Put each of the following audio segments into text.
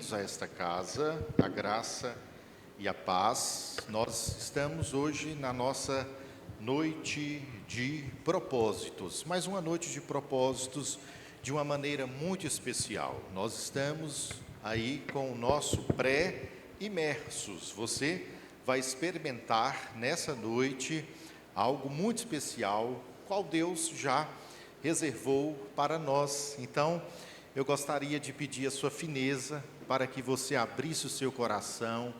bem-vindos a esta casa, a graça e a paz. Nós estamos hoje na nossa noite de propósitos, mais uma noite de propósitos de uma maneira muito especial. Nós estamos aí com o nosso pré-imersos. Você vai experimentar nessa noite algo muito especial, qual Deus já reservou para nós. Então, eu gostaria de pedir a sua fineza para que você abrisse o seu coração,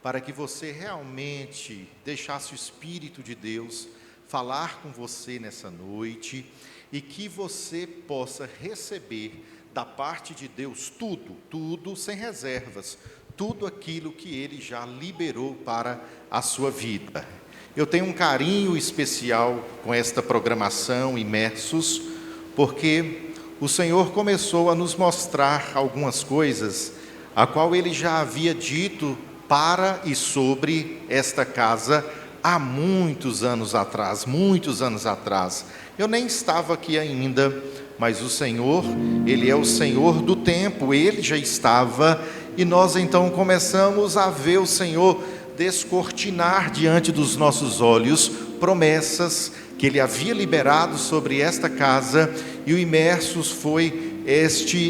para que você realmente deixasse o Espírito de Deus falar com você nessa noite e que você possa receber da parte de Deus tudo sem reservas, tudo aquilo que Ele já liberou para a sua vida. Eu tenho um carinho especial com esta programação Imersos, porque o Senhor começou a nos mostrar algumas coisas, a qual Ele já havia dito para e sobre esta casa há muitos anos atrás. Eu nem estava aqui ainda, mas o Senhor, Ele é o Senhor do tempo, Ele já estava, e nós então começamos a ver o Senhor descortinar diante dos nossos olhos promessas que Ele havia liberado sobre esta casa, e o Imersos foi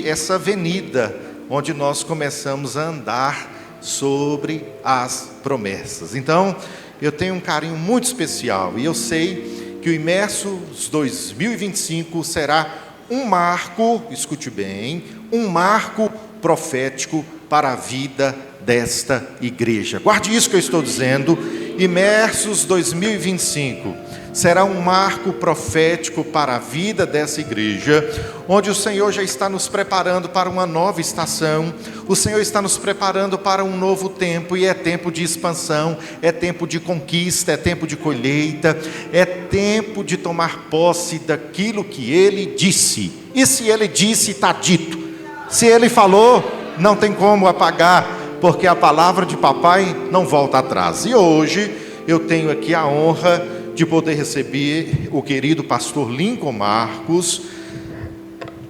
essa avenida onde nós começamos a andar sobre as promessas. Então, eu tenho um carinho muito especial, e eu sei que o Imersos 2025 será um marco, escute bem, um marco profético para a vida desta igreja. Guarde isso que eu estou dizendo. Imersos 2025 será um marco profético para a vida dessa igreja, onde o Senhor já está nos preparando para uma nova estação, o Senhor está nos preparando para um novo tempo, e é tempo de expansão, é tempo de conquista, é tempo de colheita, é tempo de tomar posse daquilo que Ele disse. E se Ele disse, está dito. Se Ele falou, não tem como apagar, porque a palavra de papai não volta atrás. E hoje eu tenho aqui a honra de poder receber o querido pastor Lincoln Marcos,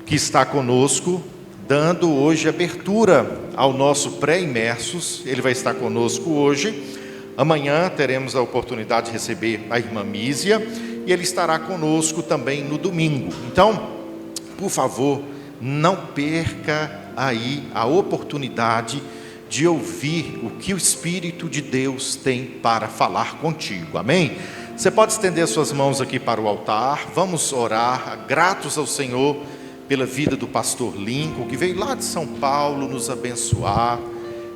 que está conosco, dando hoje abertura ao nosso pré-imersos. Ele vai estar conosco hoje. Amanhã teremos a oportunidade de receber a irmã Mísia, e ele estará conosco também no domingo. Então, por favor, não perca aí a oportunidade de ouvir o que o Espírito de Deus tem para falar contigo, amém? Você pode estender suas mãos aqui para o altar, vamos orar, gratos ao Senhor pela vida do pastor Lincoln, que veio lá de São Paulo nos abençoar.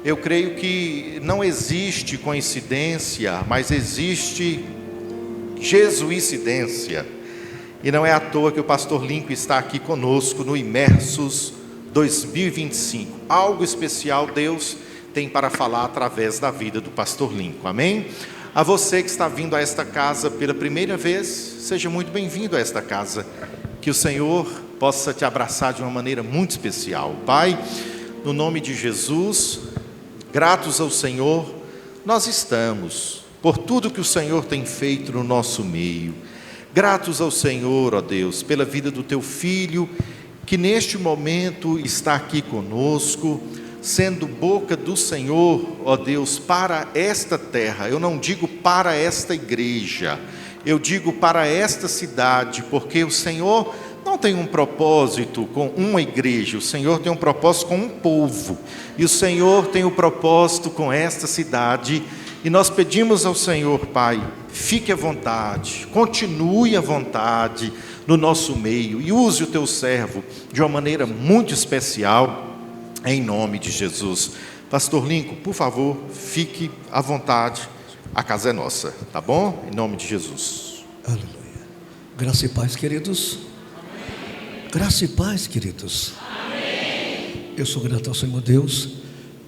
Eu creio que não existe coincidência, mas existe jesuicidência, e não é à toa que o pastor Lincoln está aqui conosco no Imersos 2025, algo especial Deus tem para falar através da vida do pastor Lincoln, amém? A você que está vindo a esta casa pela primeira vez, seja muito bem-vindo a esta casa, que o Senhor possa te abraçar de uma maneira muito especial. Pai, no nome de Jesus, gratos ao Senhor, nós estamos, por tudo que o Senhor tem feito no nosso meio, gratos ao Senhor, ó Deus, pela vida do teu filho, que neste momento está aqui conosco, sendo boca do Senhor, ó Deus, para esta terra. Eu não digo para esta igreja, eu digo para esta cidade, porque o Senhor não tem um propósito com uma igreja, o Senhor tem um propósito com um povo, e o Senhor tem um propósito com esta cidade, e nós pedimos ao Senhor, Pai, fique à vontade, continue à vontade no nosso meio, e use o teu servo de uma maneira muito especial, em nome de Jesus. Pastor Lincoln, por favor, fique à vontade, a casa é nossa, tá bom? Em nome de Jesus. Aleluia. Graça e paz, queridos. Amém. Graça e paz, queridos. Amém. Eu sou grato ao Senhor Deus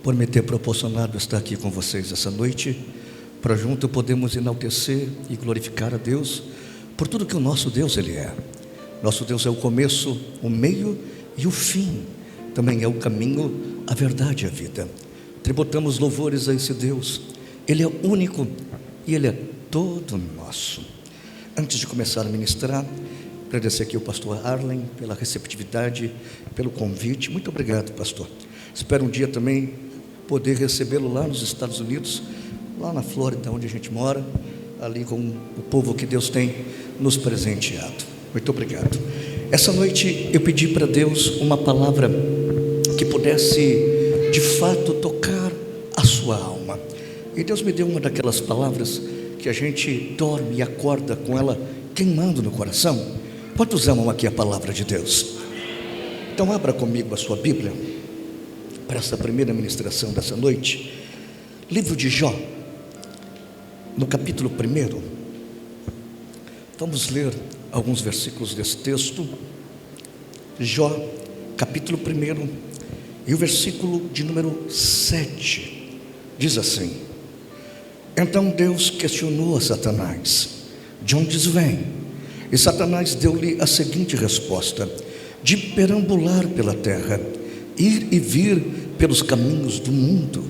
por me ter proporcionado estar aqui com vocês essa noite, para junto podermos enaltecer e glorificar a Deus por tudo que o nosso Deus Ele é. Nosso Deus é o começo, o meio e o fim. Também é o caminho, a verdade e a vida. Tributamos louvores a esse Deus. Ele é único e Ele é todo nosso. Antes de começar a ministrar, agradecer aqui ao pastor Arlen pela receptividade, pelo convite. Muito obrigado, pastor. Espero um dia também poder recebê-lo lá nos Estados Unidos, lá na Flórida, onde a gente mora, ali com o povo que Deus tem nos presenteado. Muito obrigado. Essa noite eu pedi para Deus uma palavra que pudesse de fato tocar a sua alma. E Deus me deu uma daquelas palavras que a gente dorme e acorda com ela queimando no coração. Quantos amam aqui a palavra de Deus? Então abra comigo a sua Bíblia para essa primeira ministração dessa noite. Livro de Jó, no capítulo 1. Vamos ler alguns versículos desse texto. Jó, capítulo 1, e o versículo de número 7 diz assim: Então Deus questionou a Satanás: de onde vem? E Satanás deu-lhe a seguinte resposta: de perambular pela terra, ir e vir pelos caminhos do mundo.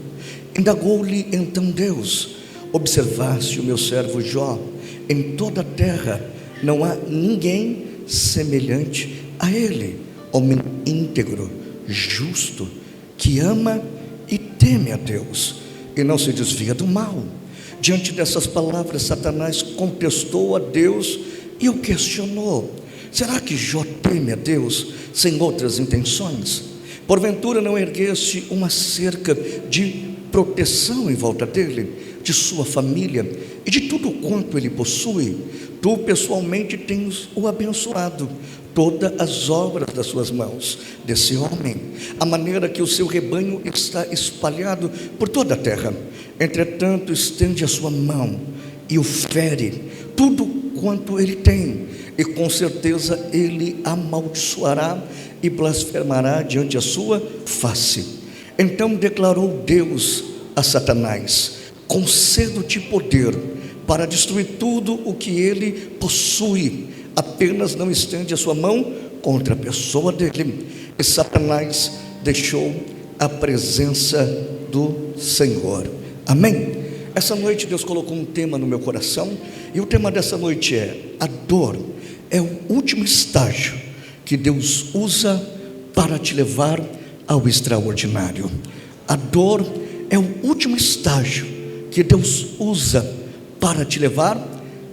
Indagou-lhe então Deus: observaste o meu servo Jó? Em toda a terra não há ninguém semelhante a ele, homem íntegro, justo, que ama e teme a Deus, e não se desvia do mal. Diante dessas palavras, Satanás contestou a Deus e o questionou: será que Jó teme a Deus sem outras intenções? Porventura não ergueste uma cerca de proteção em volta dele, de sua família e de tudo quanto ele possui? Tu pessoalmente tens o abençoado, todas as obras das suas mãos, desse homem, a maneira que o seu rebanho está espalhado por toda a terra. Entretanto, estende a sua mão e o fere tudo quanto ele tem, e com certeza ele amaldiçoará e blasfemará diante da sua face. Então declarou Deus a Satanás: concedo-te poder para destruir tudo o que ele possui, apenas não estende a sua mão contra a pessoa dele. E Satanás deixou a presença do Senhor. Amém? Essa noite Deus colocou um tema no meu coração, e o tema dessa noite é: a dor é o último estágio que Deus usa para te levar ao extraordinário. A dor é o último estágio que Deus usa para te levar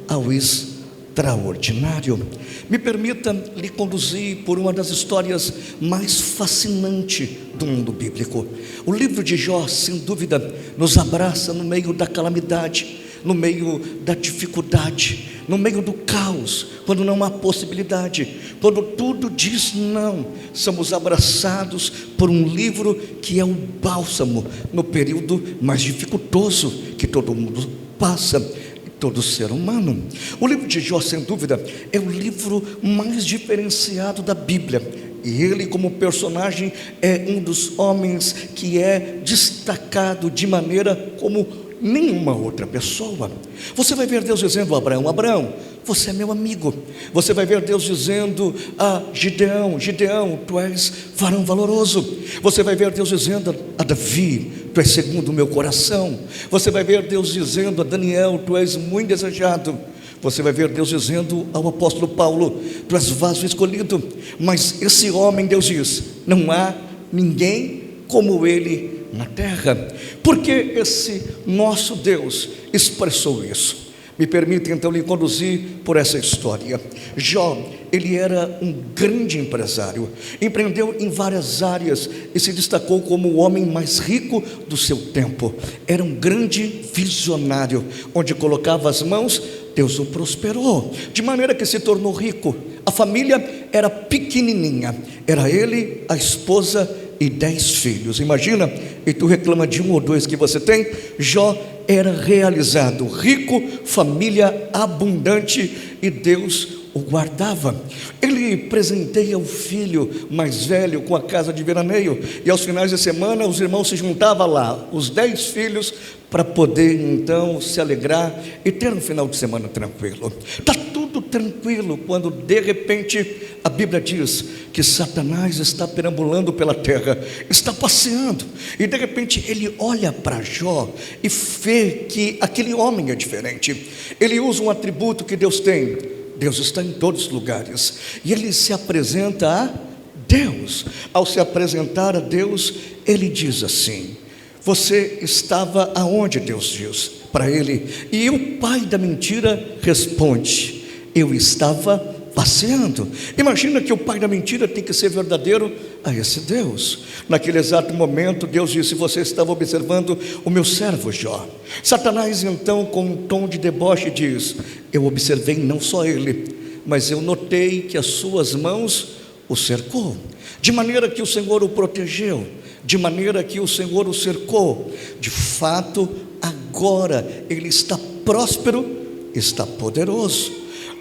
ao extraordinário. Me permita lhe conduzir por uma das histórias mais fascinantes do mundo bíblico. O livro de Jó, sem dúvida, nos abraça no meio da calamidade, no meio da dificuldade, no meio do caos, quando não há possibilidade, quando tudo diz não. Somos abraçados por um livro que é um bálsamo no período mais dificultoso que todo mundo passa, todo ser humano. O livro de Jó, sem dúvida, é o livro mais diferenciado da Bíblia, e ele, como personagem, é um dos homens que é destacado de maneira como nenhuma outra pessoa. Você vai ver Deus dizendo a Abraão: Abraão, você é meu amigo. Você vai ver Deus dizendo a Gideão: Gideão, tu és varão valoroso. Você vai ver Deus dizendo a Davi: tu és segundo o meu coração. Você vai ver Deus dizendo a Daniel: tu és muito desejado. Você vai ver Deus dizendo ao apóstolo Paulo: tu és vaso escolhido. Mas esse homem, Deus diz, não há ninguém como ele na terra. Porque esse nosso Deus expressou isso? Me permita então lhe conduzir por essa história. Jó, ele era um grande empresário, empreendeu em várias áreas e se destacou como o homem mais rico do seu tempo. Era um grande visionário, onde colocava as mãos, Deus o prosperou, de maneira que se tornou rico. A família era pequenininha, era ele, a esposa e 10 filhos. Imagina, e tu reclama de 1 ou 2 que você tem. Jó era realizado, rico, família abundante, e Deus o guardava. Ele presenteia o filho mais velho com a casa de veraneio, e aos finais de semana os irmãos se juntavam lá, os 10 filhos, para poder então se alegrar e ter um final de semana tranquilo. Está tudo tranquilo quando de repente a Bíblia diz que Satanás está perambulando pela terra, está passeando, e de repente ele olha para Jó e vê que aquele homem é diferente. Ele usa um atributo que Deus tem: Deus está em todos os lugares, e ele se apresenta a Deus, ao se apresentar a Deus, ele diz assim: você estava aonde? Deus diz para ele. E o pai da mentira responde: eu estava passeando. Imagina que o pai da mentira tem que ser verdadeiro a esse Deus. Naquele exato momento, Deus disse: você estava observando o meu servo Jó. Satanás então, com um tom de deboche, diz: eu observei não só ele, mas eu notei que as suas mãos o cercou, de maneira que o Senhor o protegeu, de maneira que o Senhor o cercou. De fato, agora ele está próspero, está poderoso.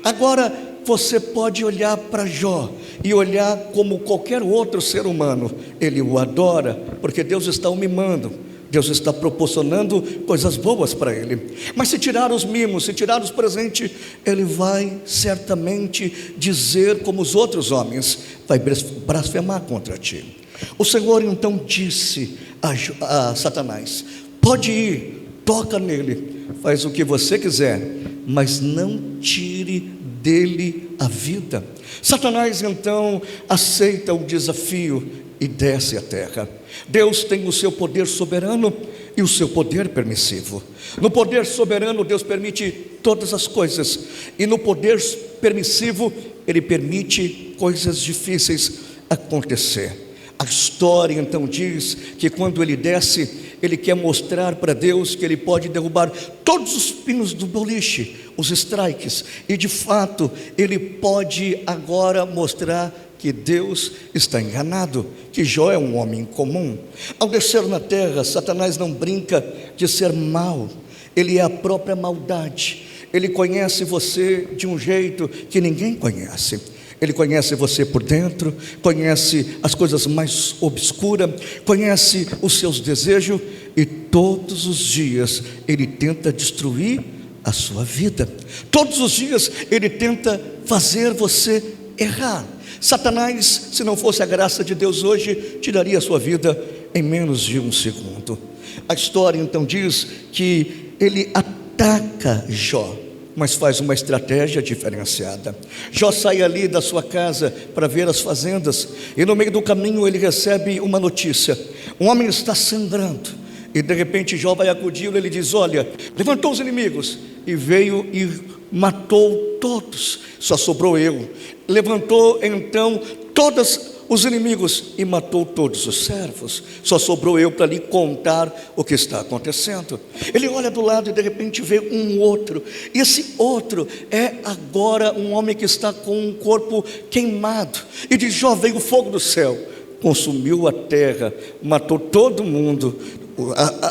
Agora você pode olhar para Jó e olhar como qualquer outro ser humano. Ele o adora, porque Deus está o mimando, Deus está proporcionando coisas boas para ele. Mas se tirar os mimos, se tirar os presentes, ele vai certamente dizer como os outros homens, vai blasfemar contra ti. O Senhor então disse a Satanás: pode ir, toca nele, faz o que você quiser, mas não tire dele a vida. Satanás então aceita o desafio e desce à terra. Deus tem o seu poder soberano e o seu poder permissivo. No poder soberano, Deus permite todas as coisas, e no poder permissivo, Ele permite coisas difíceis acontecer. A história então diz que quando ele desce, ele quer mostrar para Deus que ele pode derrubar todos os pinos do boliche, os strikes, e de fato ele pode agora mostrar que Deus está enganado, que Jó é um homem comum. Ao descer na terra, Satanás não brinca de ser mau, ele é a própria maldade. Ele conhece você de um jeito que ninguém conhece. Ele conhece você por dentro, conhece as coisas mais obscuras, conhece os seus desejos, e todos os dias ele tenta destruir a sua vida. Todos os dias ele tenta fazer você errar. Satanás, se não fosse a graça de Deus hoje, tiraria a sua vida em menos de um segundo. A história então diz que ele ataca Jó, mas faz uma estratégia diferenciada. Jó sai ali da sua casa para ver as fazendas, e no meio do caminho ele recebe uma notícia: um homem está sangrando. E de repente Jó vai acudi-lo, ele diz: olha, levantou os inimigos, e veio e matou todos, só sobrou eu. Levantou então todos os inimigos e matou todos os servos, só sobrou eu para lhe contar o que está acontecendo. Ele olha do lado e de repente vê um outro, e esse outro é agora um homem que está com um corpo queimado, e diz: Jó, veio o fogo do céu, consumiu a terra, matou todo mundo,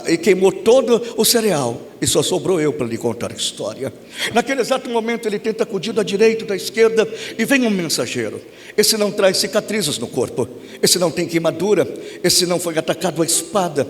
e queimou todo o cereal, e só sobrou eu para lhe contar a história. Naquele exato momento ele tenta acudir da direita, da esquerda, e vem um mensageiro. Esse não traz cicatrizes no corpo, esse não tem queimadura, esse não foi atacado à espada,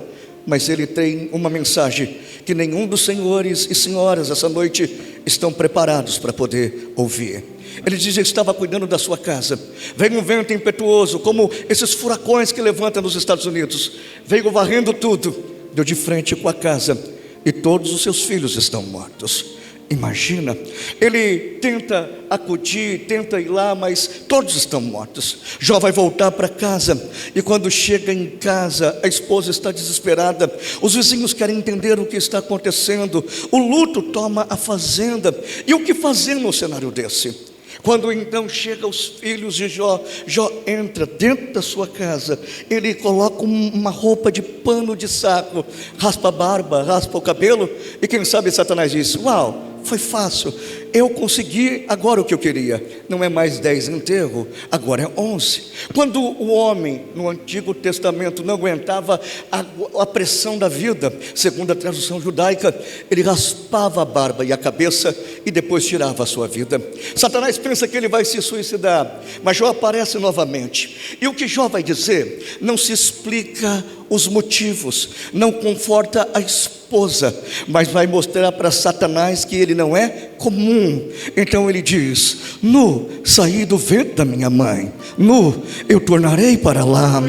mas ele tem uma mensagem que nenhum dos senhores e senhoras essa noite estão preparados para poder ouvir. Ele diz: eu estava cuidando da sua casa, veio um vento impetuoso, como esses furacões que levantam nos Estados Unidos, veio varrendo tudo, deu de frente com a casa, e todos os seus filhos estão mortos. Imagina, ele tenta acudir, tenta ir lá, mas todos estão mortos. Jó vai voltar para casa, e quando chega em casa, a esposa está desesperada, os vizinhos querem entender o que está acontecendo, o luto toma a fazenda, e o que fazer no cenário desse? Quando então chegam os filhos de Jó, Jó entra dentro da sua casa, ele coloca uma roupa de pano de saco, raspa a barba, raspa o cabelo, e quem sabe Satanás diz: uau, foi fácil, eu consegui agora o que eu queria. Não é mais 10 enterros, agora é 11. Quando o homem no Antigo Testamento não aguentava a pressão da vida, segundo a tradução judaica, ele raspava a barba e a cabeça e depois tirava a sua vida. Satanás pensa que ele vai se suicidar, mas Jó aparece novamente, e o que Jó vai dizer não se explica os motivos, não conforta a esposa, mas vai mostrar para Satanás que ele não é comum. Então ele diz: nu saí do ventre da minha mãe, nu eu tornarei para lá.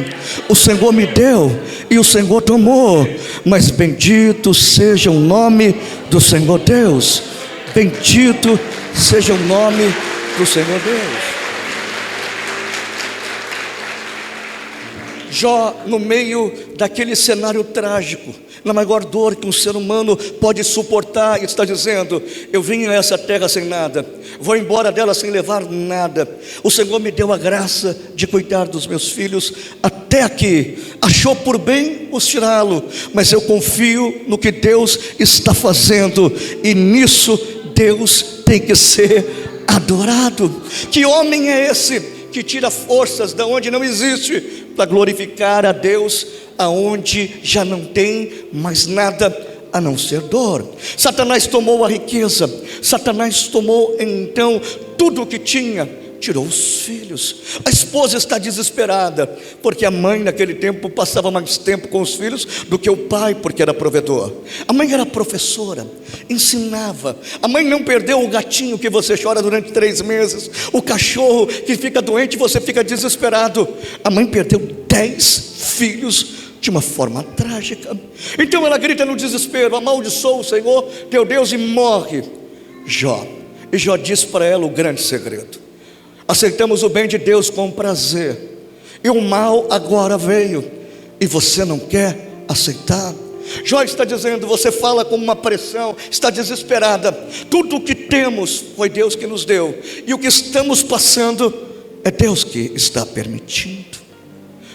O Senhor me deu e o Senhor tomou, mas bendito seja o nome do Senhor Deus, bendito seja o nome do Senhor Deus. Jó, no meio daquele cenário trágico, na maior dor que um ser humano pode suportar, está dizendo: eu vim a essa terra sem nada, vou embora dela sem levar nada. O Senhor me deu a graça de cuidar dos meus filhos até aqui. Achou por bem os tirá-lo, mas eu confio no que Deus está fazendo, e nisso Deus tem que ser adorado. Que homem é esse que tira forças da onde não existe para glorificar a Deus aonde já não tem mais nada a não ser dor? Satanás tomou a riqueza, Satanás tomou então tudo o que tinha, tirou os filhos. A esposa está desesperada, porque a mãe naquele tempo passava mais tempo com os filhos do que o pai, porque era provedor. A mãe era professora, ensinava. A mãe não perdeu o gatinho que você chora durante 3 meses, o cachorro que fica doente e você fica desesperado. A mãe perdeu 10 filhos de uma forma trágica. Então ela grita no desespero: amaldiçoa o Senhor teu Deus, e morre Jó. E Jó diz para ela o grande segredo: aceitamos o bem de Deus com prazer, e o mal agora veio, e você não quer aceitar. Jó está dizendo: você fala com uma pressão, está desesperada. Tudo o que temos foi Deus que nos deu, e o que estamos passando é Deus que está permitindo.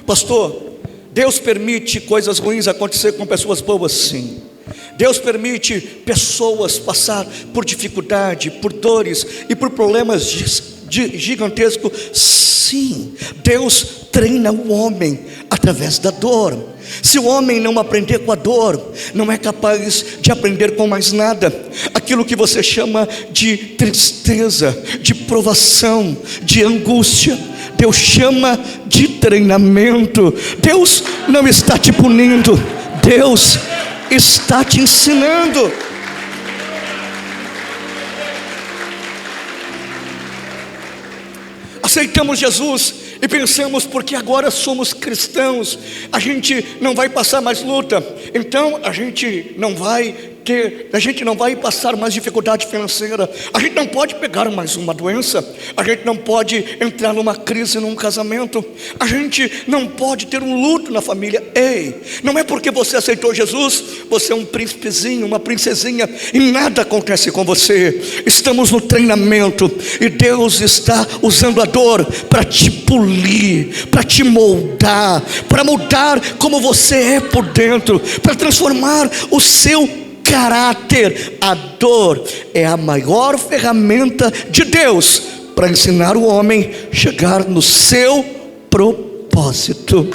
Pastor, Deus permite coisas ruins acontecer com pessoas boas? Sim. Deus permite pessoas passar por dificuldade, por dores e por problemas gigantescos? Sim. Deus treina o homem através da dor. Se o homem não aprender com a dor, não é capaz de aprender com mais nada. Aquilo que você chama de tristeza, de provação, de angústia, Deus chama de treinamento. Deus não está te punindo, Deus está te ensinando. Aceitamos Jesus e pensamos: porque agora somos cristãos, a gente não vai passar mais luta, então a gente não vai passar mais dificuldade financeira, a gente não pode pegar mais uma doença, a gente não pode entrar numa crise num casamento, a gente não pode ter um luto na família. Ei, não é porque você aceitou Jesus, você é um príncipezinho, uma princesinha, e nada acontece com você. Estamos no treinamento, e Deus está usando a dor para te polir, para te moldar, para mudar como você é por dentro, para transformar o seu caráter. A dor é a maior ferramenta de Deus para ensinar o homem a chegar no seu propósito.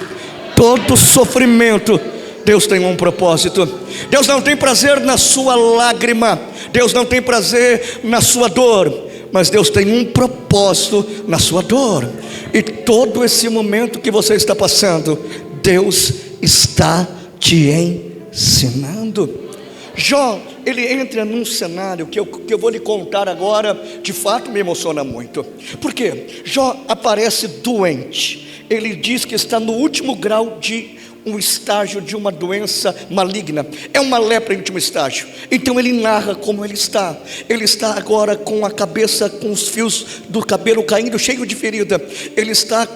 Todo sofrimento, Deus tem um propósito. Deus não tem prazer na sua lágrima, Deus não tem prazer na sua dor, mas Deus tem um propósito na sua dor. E todo esse momento que você está passando, Deus está te ensinando. Jó, ele entra num cenário que eu vou lhe contar agora, de fato me emociona muito. Por quê? Jó aparece doente. Ele diz que está no último grau de um estágio de uma doença maligna. É uma lepra em último estágio. Então ele narra como ele está. Ele está agora com a cabeça, com os fios do cabelo caindo, cheio de ferida. Ele está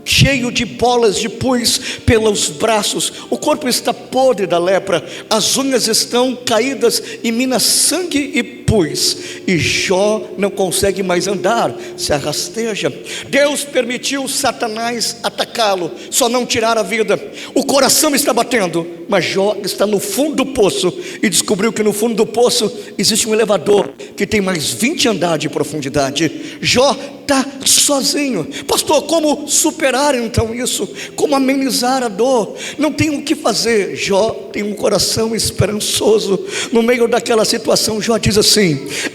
cheio de bolas de pus pelos braços. O corpo está podre da lepra. As unhas estão caídas e mina sangue e pus. E Jó não consegue mais andar, se arrasteja. Deus permitiu Satanás atacá-lo, só não tirar a vida. O coração está batendo, mas Jó está no fundo do poço e descobriu que no fundo do poço existe um elevador que tem mais 20 andares de profundidade. Jó está sozinho. Pastor, como superar então isso? Como amenizar a dor? Não tem o que fazer. Jó tem um coração esperançoso. No meio daquela situação, Jó diz assim: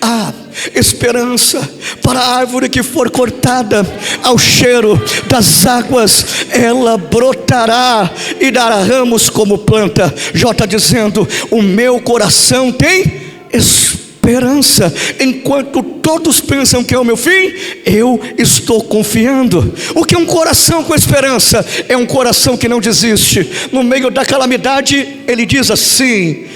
há esperança para a árvore que for cortada ao cheiro das águas, ela brotará e dará ramos como planta. Jó está dizendo: o meu coração tem esperança. Enquanto todos pensam que é o meu fim, eu estou confiando. O que é um coração com esperança? É um coração que não desiste. No meio da calamidade, ele diz assim: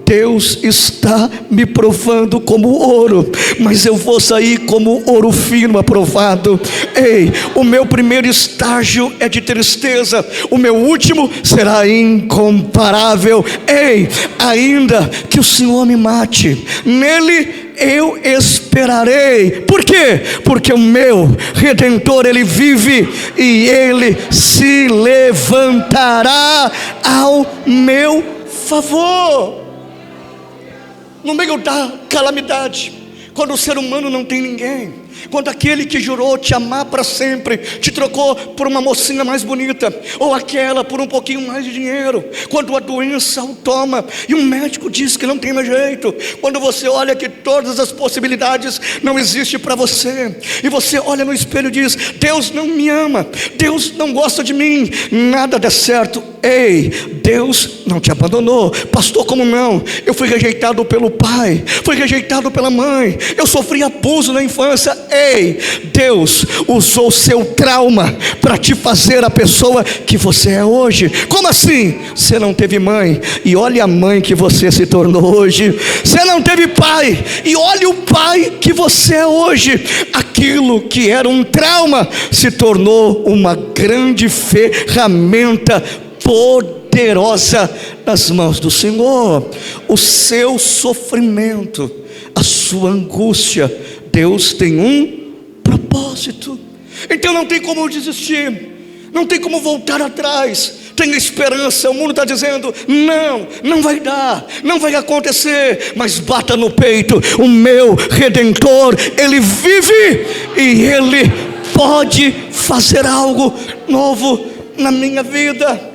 Deus está me provando como ouro, mas eu vou sair como ouro fino aprovado. Ei, o meu primeiro estágio é de tristeza, o meu último será incomparável. Ei, ainda que o Senhor me mate, nele eu esperarei. Por quê? Porque o meu Redentor, ele vive, e ele se levantará ao meu favor. No meio da calamidade, quando o ser humano não tem ninguém, quando aquele que jurou te amar para sempre te trocou por uma mocinha mais bonita, ou aquela por um pouquinho mais de dinheiro, quando a doença o toma e um médico diz que não tem mais jeito, quando você olha que todas as possibilidades não existem para você, e você olha no espelho e diz: Deus não me ama, Deus não gosta de mim, nada dá certo. Ei, Deus não te abandonou. Pastor, como não? Eu fui rejeitado pelo pai, fui rejeitado pela mãe, eu sofri abuso na infância. Ei, Deus usou seu trauma para te fazer a pessoa que você é hoje. Como assim? Você não teve mãe, e olha a mãe que você se tornou hoje. Você não teve pai, e olha o pai que você é hoje. Aquilo que era um trauma se tornou uma grande ferramenta poderosa nas mãos do Senhor. O seu sofrimento, a sua angústia, Deus tem um propósito. Então não tem como desistir, não tem como voltar atrás. Tenha esperança. O mundo está dizendo: não vai dar, não vai acontecer. Mas bata no peito: o meu Redentor, ele vive, e ele pode fazer algo novo na minha vida.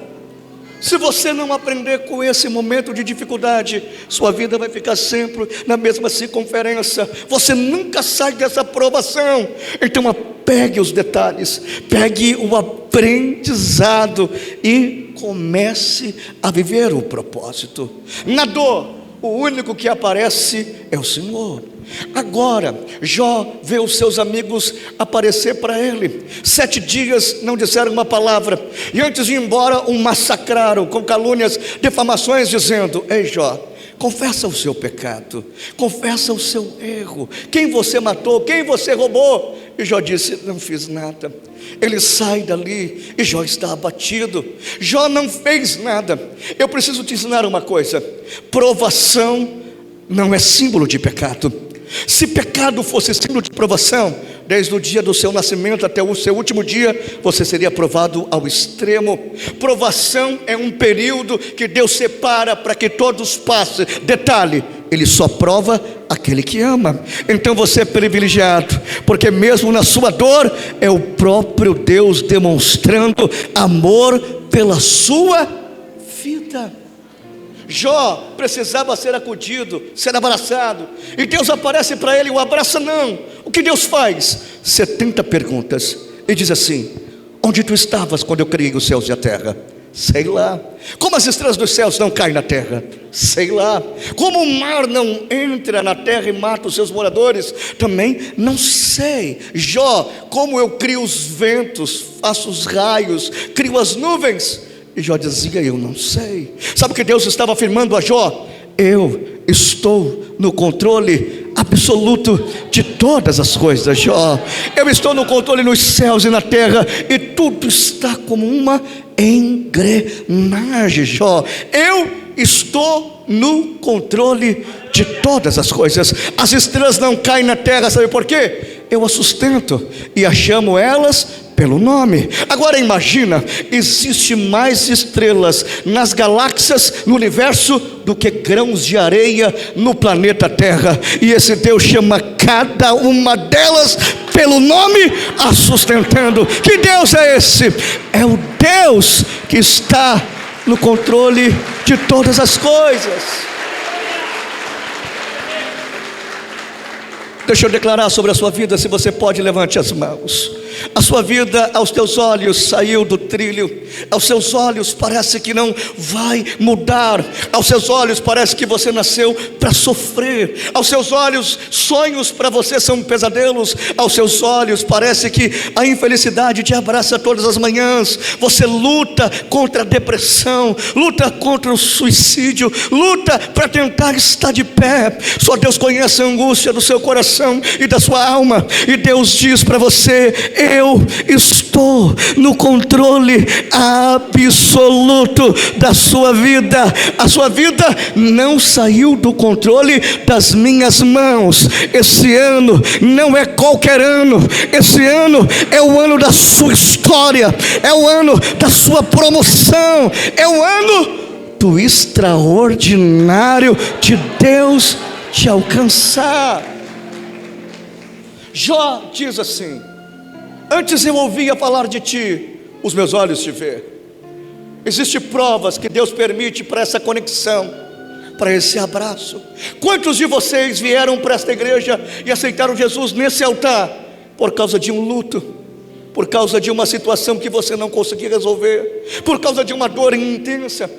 Se você não aprender com esse momento de dificuldade, sua vida vai ficar sempre na mesma circunferência. Você nunca sai dessa provação. Então pegue os detalhes, pegue o aprendizado e comece a viver o propósito. Na dor, o único que aparece é o Senhor. Agora, Jó vê os seus amigos aparecer para ele. 7 dias não disseram uma palavra, e antes de ir embora o massacraram com calúnias, difamações, dizendo: ei Jó, confessa o seu pecado, confessa o seu erro, quem você matou, quem você roubou. E Jó disse: não fiz nada. Ele sai dali e Jó está abatido. Jó não fez nada. Eu preciso te ensinar uma coisa: provação não é símbolo de pecado. Se pecado fosse símbolo de provação, desde o dia do seu nascimento até o seu último dia, você seria provado ao extremo. Provação é um período que Deus separa para que todos passem. Detalhe: Ele só prova aquele que ama. Então você é privilegiado, porque mesmo na sua dor, é o próprio Deus demonstrando amor pela sua vida. Jó precisava ser acudido, ser abraçado, e Deus aparece para ele e o abraça. Não. O que Deus faz? 70 perguntas, e diz assim: onde tu estavas quando eu criei os céus e a terra? Sei lá. Como as estrelas dos céus não caem na terra? Sei lá. Como o mar não entra na terra e mata os seus moradores? Também não sei. Jó, como eu crio os ventos, faço os raios, crio as nuvens? E Jó dizia: eu não sei. Sabe o que Deus estava afirmando a Jó? Eu estou no controle absoluto de todas as coisas, Jó. Eu estou no controle nos céus e na terra, e tudo está como uma engrenagem, Jó. Eu estou no controle de todas as coisas. As estrelas não caem na terra, sabe por quê? Eu as sustento e as chamo elas pelo nome. Agora imagina, existe mais estrelas nas galáxias, no universo, do que grãos de areia no planeta Terra, e esse Deus chama cada uma delas pelo nome, a sustentando. Que Deus é esse? É o Deus que está no controle de todas as coisas. Deixa eu declarar sobre a sua vida. Se você pode, levante as mãos. A sua vida aos teus olhos saiu do trilho. Aos seus olhos parece que não vai mudar. Aos seus olhos parece que você nasceu para sofrer. Aos seus olhos, sonhos para você são pesadelos. Aos seus olhos parece que a infelicidade te abraça todas as manhãs. Você luta contra a depressão, luta contra o suicídio, luta para tentar estar de pé. Só Deus conhece a angústia do seu coração e da sua alma. E Deus diz para você: eu estou no controle absoluto da sua vida. A sua vida não saiu do controle das minhas mãos. Esse ano não é qualquer ano. Esse ano é o ano da sua história, é o ano da sua promoção, é o ano do extraordinário de Deus te alcançar. Jó diz assim: antes eu ouvia falar de ti, os meus olhos te vê. Existem provas que Deus permite para essa conexão, para esse abraço. Quantos de vocês vieram para esta igreja e aceitaram Jesus nesse altar por causa de um luto, por causa de uma situação que você não conseguia resolver, por causa de uma dor intensa?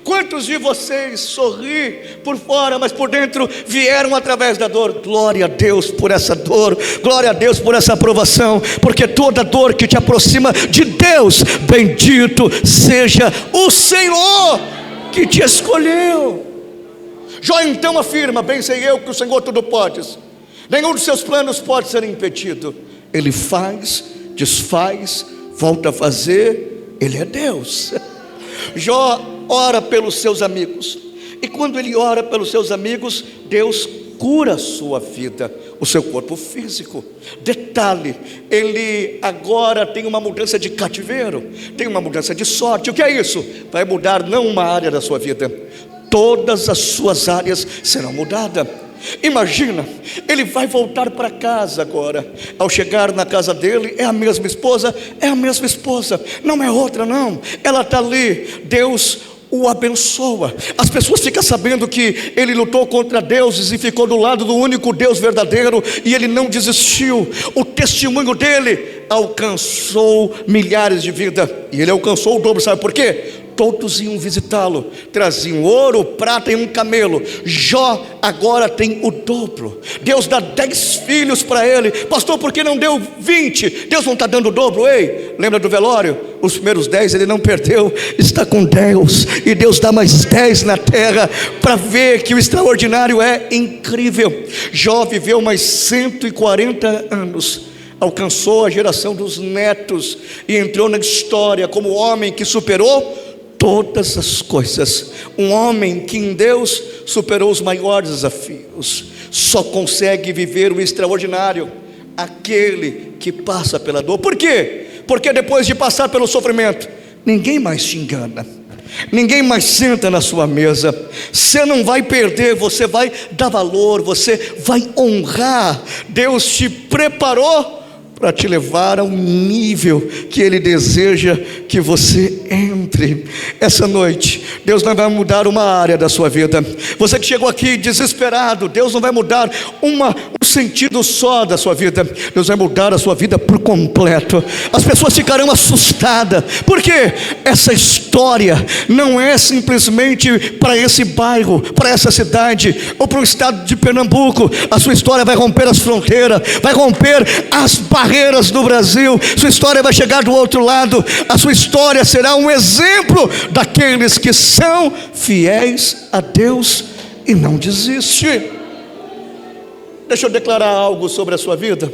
Quantos de vocês sorri por fora, mas por dentro vieram através da dor? Glória a Deus por essa dor, glória a Deus por essa aprovação, porque toda dor que te aproxima de Deus, bendito seja o Senhor que te escolheu. Jó então afirma: bem sei eu que o Senhor tudo podes, nenhum dos seus planos pode ser impedido. Ele faz, desfaz, volta a fazer, Ele é Deus. Jó ora pelos seus amigos, e quando ele ora pelos seus amigos, Deus cura a sua vida, o seu corpo físico. Detalhe, ele agora tem uma mudança de cativeiro, tem uma mudança de sorte. O que é isso? Vai mudar não uma área da sua vida, todas as suas áreas serão mudadas. Imagina, ele vai voltar para casa agora. Ao chegar na casa dele, é a mesma esposa, não é outra não, ela está ali. Deus o abençoa. As pessoas ficam sabendo que ele lutou contra deuses e ficou do lado do único Deus verdadeiro, e ele não desistiu. O testemunho dele alcançou milhares de vidas, e ele alcançou o dobro. Sabe por quê? Todos iam visitá-lo, traziam ouro, prata e um camelo. Jó agora tem o dobro. Deus dá 10 filhos para ele. Pastor, por que não deu 20? Deus não está dando o dobro. Ei, lembra do velório? Os primeiros 10 ele não perdeu, está com Deus, e Deus dá mais 10 na terra, para ver que o extraordinário é incrível. Jó viveu mais 140 anos, alcançou a geração dos netos, e entrou na história como o homem que superou todas as coisas. Um homem que em Deus superou os maiores desafios. Só consegue viver o extraordinário aquele que passa pela dor. Por quê? Porque depois de passar pelo sofrimento, ninguém mais te engana, ninguém mais senta na sua mesa. Você não vai perder, você vai dar valor, você vai honrar. Deus te preparou para te levar a um nível que Ele deseja que você entre. Essa noite, Deus não vai mudar uma área da sua vida. Você que chegou aqui desesperado, Deus não vai mudar um sentido só da sua vida. Deus vai mudar a sua vida por completo. As pessoas ficarão assustadas, porque essa história não é simplesmente para esse bairro, para essa cidade, ou para o estado de Pernambuco. A sua história vai romper as fronteiras, vai romper as barreiras do Brasil. Sua história vai chegar do outro lado. A sua história será um exemplo daqueles que são fiéis a Deus e não desistem. Deixa eu declarar algo sobre a sua vida.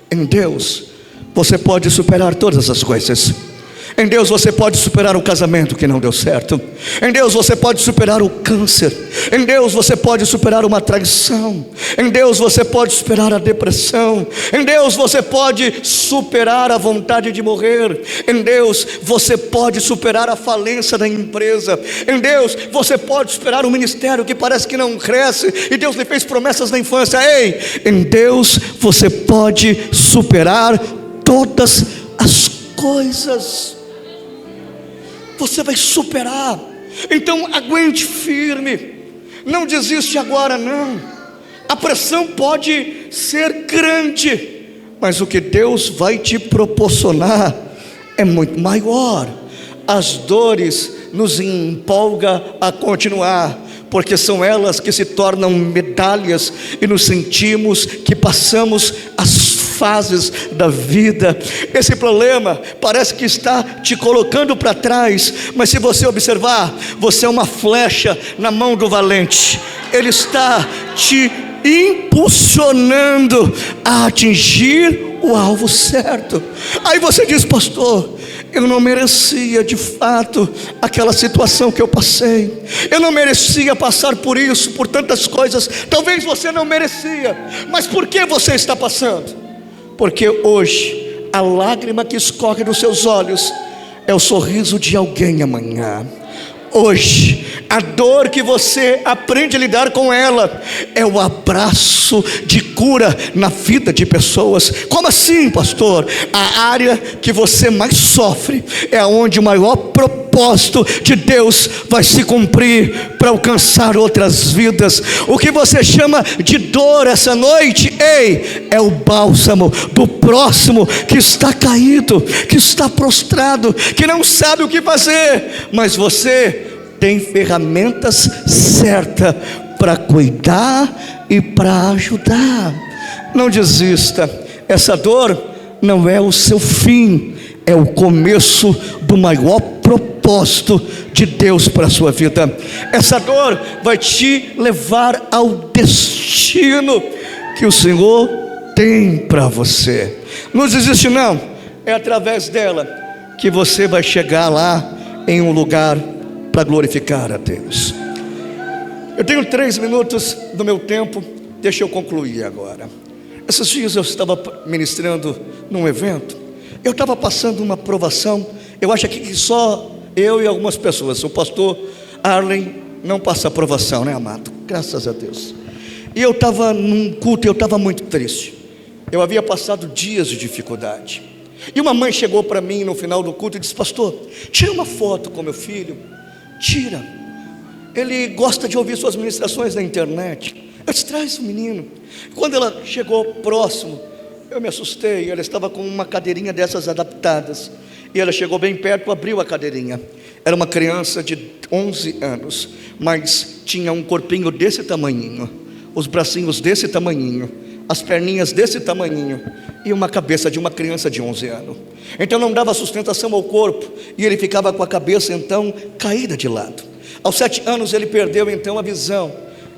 Em Deus você pode superar todas as coisas. Em Deus você pode superar o casamento que não deu certo. Em Deus você pode superar o câncer. Em Deus você pode superar uma traição. Em Deus você pode superar a depressão. Em Deus você pode superar a vontade de morrer. Em Deus você pode superar a falência da empresa. Em Deus você pode superar o ministério que parece que não cresce, e Deus lhe fez promessas na infância. Ei, em Deus você pode superar todas as coisas. Você vai superar. Então aguente firme, não desiste agora não. A pressão pode ser grande, mas o que Deus vai te proporcionar é muito maior. As dores nos empolgam a continuar, porque são elas que se tornam medalhas e nos sentimos que passamos as fases da vida. Esse problema parece que está te colocando para trás, mas se você observar, você é uma flecha na mão do valente. Ele está te impulsionando a atingir o alvo certo. Aí você diz: pastor, eu não merecia de fato aquela situação que eu passei, eu não merecia passar por isso, por tantas coisas. Talvez você não merecia, mas por que você está passando? Porque hoje a lágrima que escorre dos seus olhos é o sorriso de alguém amanhã. Hoje, a dor que você aprende a lidar com ela é o abraço de cura na vida de pessoas. Como assim, pastor? A área que você mais sofre é onde o maior propósito de Deus vai se cumprir para alcançar outras vidas. O que você chama de dor essa noite, ei, é o bálsamo do próximo que está caído, que está prostrado, que não sabe o que fazer, mas você tem ferramentas certas para cuidar e para ajudar. Não desista. Essa dor não é o seu fim, é o começo do maior propósito de Deus para a sua vida. Essa dor vai te levar ao destino que o Senhor tem para você. Não desiste não. É através dela que você vai chegar lá em um lugar para glorificar a Deus. Eu tenho 3 minutos do meu tempo, deixa eu concluir agora. Esses dias eu estava ministrando num evento, eu estava passando uma provação. Eu acho que só eu e algumas pessoas, o pastor Arlen não passa aprovação, né, amado? Graças a Deus. E eu estava num culto e eu estava muito triste. Eu havia passado dias de dificuldade. E uma mãe chegou para mim no final do culto e disse: pastor, tira uma foto com meu filho. Tira, ele gosta de ouvir suas ministrações na internet. Eu disse: traz o menino. Quando ela chegou próximo, eu me assustei. Ela estava com uma cadeirinha dessas adaptadas, e ela chegou bem perto, abriu a cadeirinha. Era uma criança de 11 anos, mas tinha um corpinho desse tamanhinho, os bracinhos desse tamanhinho, as perninhas desse tamanhinho, e uma cabeça de uma criança de 11 anos. Então não dava sustentação ao corpo, e ele ficava com a cabeça então caída de lado. Aos 7 anos ele perdeu então a visão,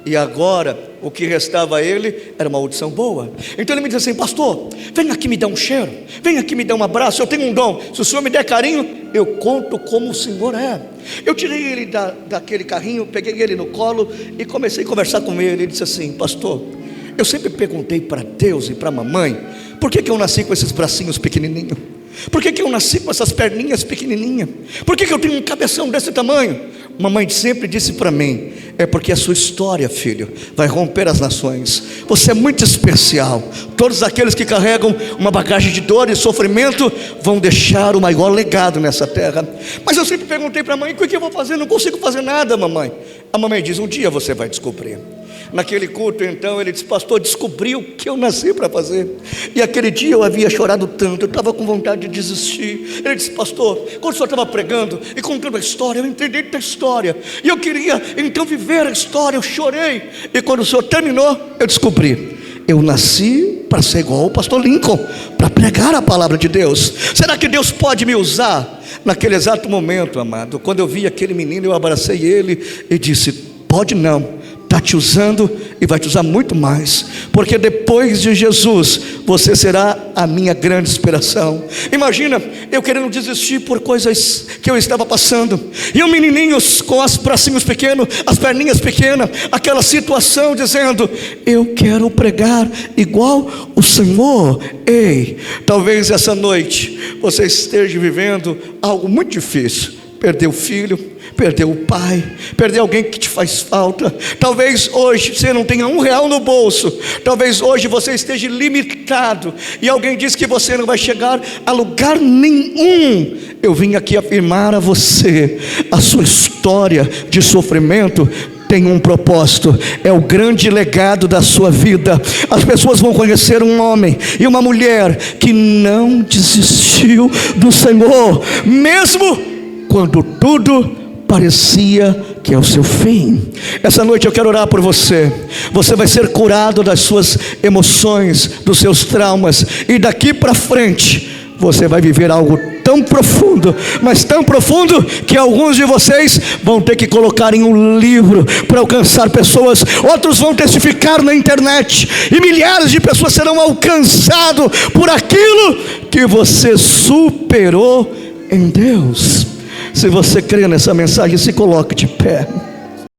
e agora o que restava a ele era uma audição boa. Então ele me disse assim: pastor, vem aqui me dar um cheiro, vem aqui me dar um abraço, eu tenho um dom, se o senhor me der carinho, eu conto como o senhor é. Eu tirei ele daquele carrinho, peguei ele no colo e comecei a conversar com ele. Ele disse assim: pastor, eu sempre perguntei para Deus e para a mamãe, por que eu nasci com esses bracinhos pequenininhos? Por que eu nasci com essas perninhas pequenininhas? Por que eu tenho um cabeção desse tamanho? Mamãe sempre disse para mim: é porque a sua história, filho, vai romper as nações. Você é muito especial. Todos aqueles que carregam uma bagagem de dor e sofrimento vão deixar o maior legado nessa terra. Mas eu sempre perguntei para a mãe: o que eu vou fazer? Não consigo fazer nada, mamãe. A mamãe diz: um dia você vai descobrir. Naquele culto então ele disse: pastor, descobri o que eu nasci para fazer. E aquele dia eu havia chorado tanto, eu estava com vontade de desistir. Ele disse: pastor, quando o senhor estava pregando e contando a história, eu entendi da história, e eu queria então viver a história. Eu chorei, e quando o senhor terminou, eu descobri: eu nasci para ser igual ao pastor Lincoln, para pregar a palavra de Deus. Será que Deus pode me usar? Naquele exato momento, amado, quando eu vi aquele menino, eu abracei ele e disse: pode não, está te usando e vai te usar muito mais, porque depois de Jesus você será a minha grande inspiração. Imagina eu querendo desistir por coisas que eu estava passando, e um menininho com os bracinhos pequenos, as perninhas pequenas, aquela situação dizendo: eu quero pregar igual o Senhor. Ei, talvez essa noite você esteja vivendo algo muito difícil. Perdeu o filho, perdeu o pai, perdeu alguém que te faz falta. Talvez hoje você não tenha R$1 no bolso. Talvez hoje você esteja limitado, e alguém diz que você não vai chegar a lugar nenhum. Eu vim aqui afirmar a você: a sua história de sofrimento tem um propósito, é o grande legado da sua vida. As pessoas vão conhecer um homem e uma mulher que não desistiu do Senhor, mesmo quando tudo parecia que é o seu fim. Essa noite eu quero orar por você. Você vai ser curado das suas emoções, dos seus traumas, e daqui para frente você vai viver algo tão profundo, mas tão profundo, que alguns de vocês vão ter que colocar em um livro para alcançar pessoas. Outros vão testificar na internet, e milhares de pessoas serão alcançadas por aquilo que você superou em Deus. Se você crê nessa mensagem, se coloque de pé.